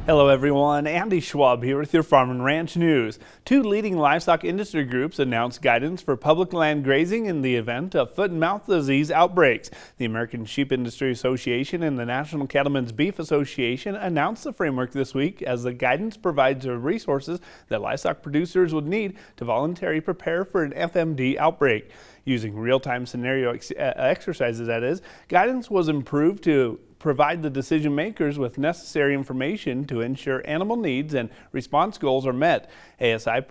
Hello everyone, Andy Schwab here with your Farm and Ranch News. Two leading livestock industry groups announced guidance for public land grazing in the event of foot and mouth disease outbreaks. The American Sheep Industry Association and the National Cattlemen's Beef Association announced the framework this week as the guidance provides the resources that livestock producers would need to voluntarily prepare for an FMD outbreak. Using real-time scenario exercises, that is, guidance was improved to provide the decision makers with necessary information to ensure animal needs and response goals are met. ASI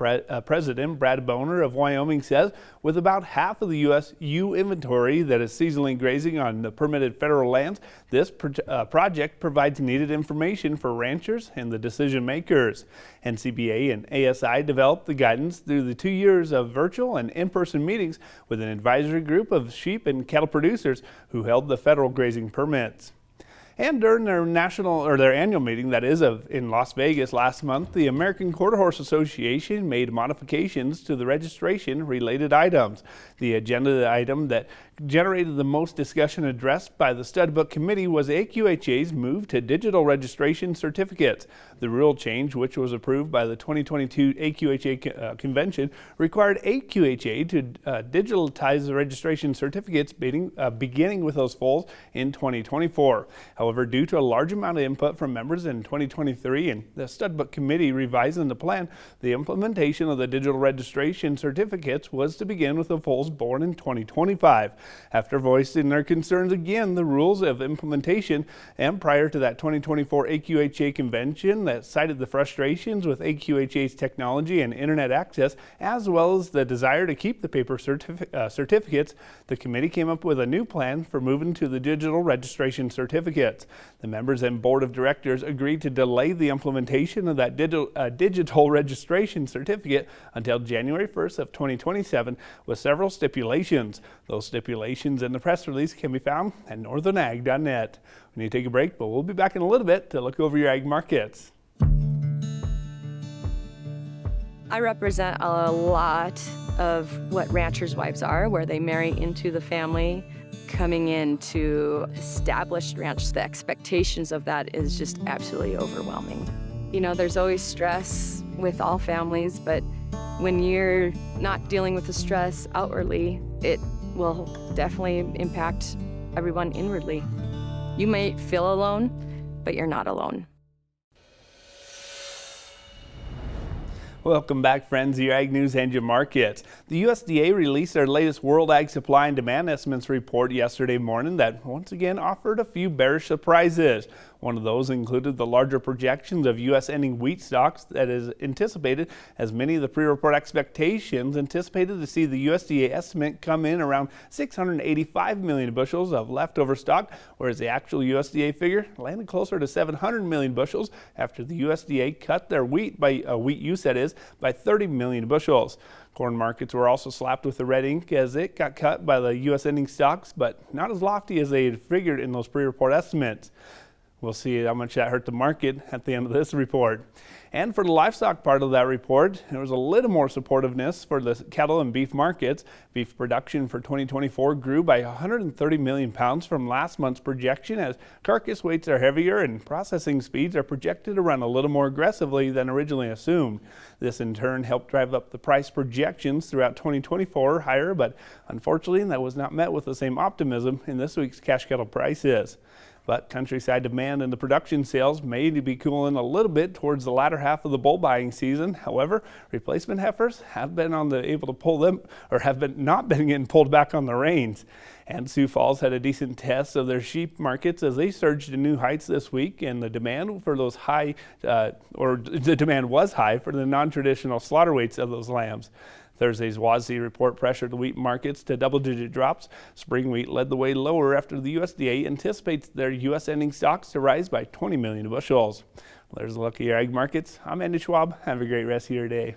President Brad Boner of Wyoming says with about half of the U.S. ewe inventory that is seasonally grazing on the permitted federal lands, this project provides needed information for ranchers and the decision makers. NCBA and ASI developed the guidance through the 2 years of virtual and in-person meetings with an advisory group of sheep and cattle producers who held the federal grazing permits. And during their annual meeting, that is, in Las Vegas last month, the American Quarter Horse Association made modifications to the registration-related items. The agenda item that generated the most discussion addressed by the stud book committee was AQHA's move to digital registration certificates. The rule change, which was approved by the 2022 AQHA convention, required AQHA to digitize the registration certificates beginning with those foals in 2024. However, due to a large amount of input from members in 2023 and the stud book committee revising the plan, the implementation of the digital registration certificates was to begin with the foals born in 2025. After voicing their concerns again, the rules of implementation and prior to that 2024 AQHA convention that cited the frustrations with AQHA's technology and internet access, as well as the desire to keep the paper certificates, the committee came up with a new plan for moving to the digital registration certificates. The members and board of directors agreed to delay the implementation of that digital registration certificate until January 1st of 2027 with several stipulations. Those stipulations in the press release can be found at northernag.net. We need to take a break, but we'll be back in a little bit to look over your ag markets. I represent a lot of what ranchers' wives are, where they marry into the family. Coming into established ranch, the expectations of that is just absolutely overwhelming. You know, there's always stress with all families, but when you're not dealing with the stress outwardly, it will definitely impact everyone inwardly. You may feel alone, but you're not alone. Welcome back, friends, to your Ag News and your markets. The USDA released their latest World Ag Supply and Demand Estimates report yesterday morning that once again offered a few bearish surprises. One of those included the larger projections of U.S. ending wheat stocks that is anticipated, as many of the pre-report expectations anticipated to see the USDA estimate come in around 685 million bushels of leftover stock, whereas the actual USDA figure landed closer to 700 million bushels after the USDA cut their wheat use, that is, by 30 million bushels. Corn markets were also slapped with the red ink as it got cut by the U.S. ending stocks, but not as lofty as they had figured in those pre-report estimates. We'll see how much that hurt the market at the end of this report. And for the livestock part of that report, there was a little more supportiveness for the cattle and beef markets. Beef production for 2024 grew by 130 million pounds from last month's projection, as carcass weights are heavier and processing speeds are projected to run a little more aggressively than originally assumed. This in turn helped drive up the price projections throughout 2024 higher, but unfortunately that was not met with the same optimism in this week's cash cattle prices. But countryside demand and the production sales may be cooling a little bit towards the latter half of the bull buying season. However, replacement heifers have been able to pull them, or have not been getting pulled back on the reins. And Sioux Falls had a decent test of their sheep markets as they surged to new heights this week, and the demand for those the demand was high for the non-traditional slaughter weights of those lambs. Thursday's WASDE report pressured the wheat markets to double-digit drops. Spring wheat led the way lower after the USDA anticipates their U.S. ending stocks to rise by 20 million bushels. Well, there's a look at your ag markets. I'm Andy Schwab. Have a great rest of your day.